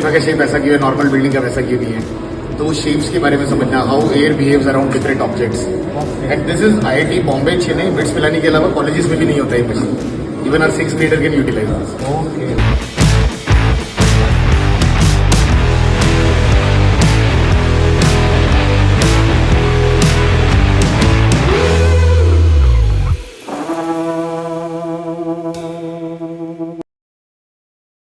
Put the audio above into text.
Sofa का shape ऐसा क्यों है, नॉर्मल बिल्डिंग का वैसा क्यों नहीं है, तो वो शेप्स के बारे में समझना, how air behaves around different objects. And this is IIT Bombay, Chennai, BITS Pilani के अलावा कॉलेजेस में भी नहीं होता है machine. Even our 6th grader can utilize. Okay.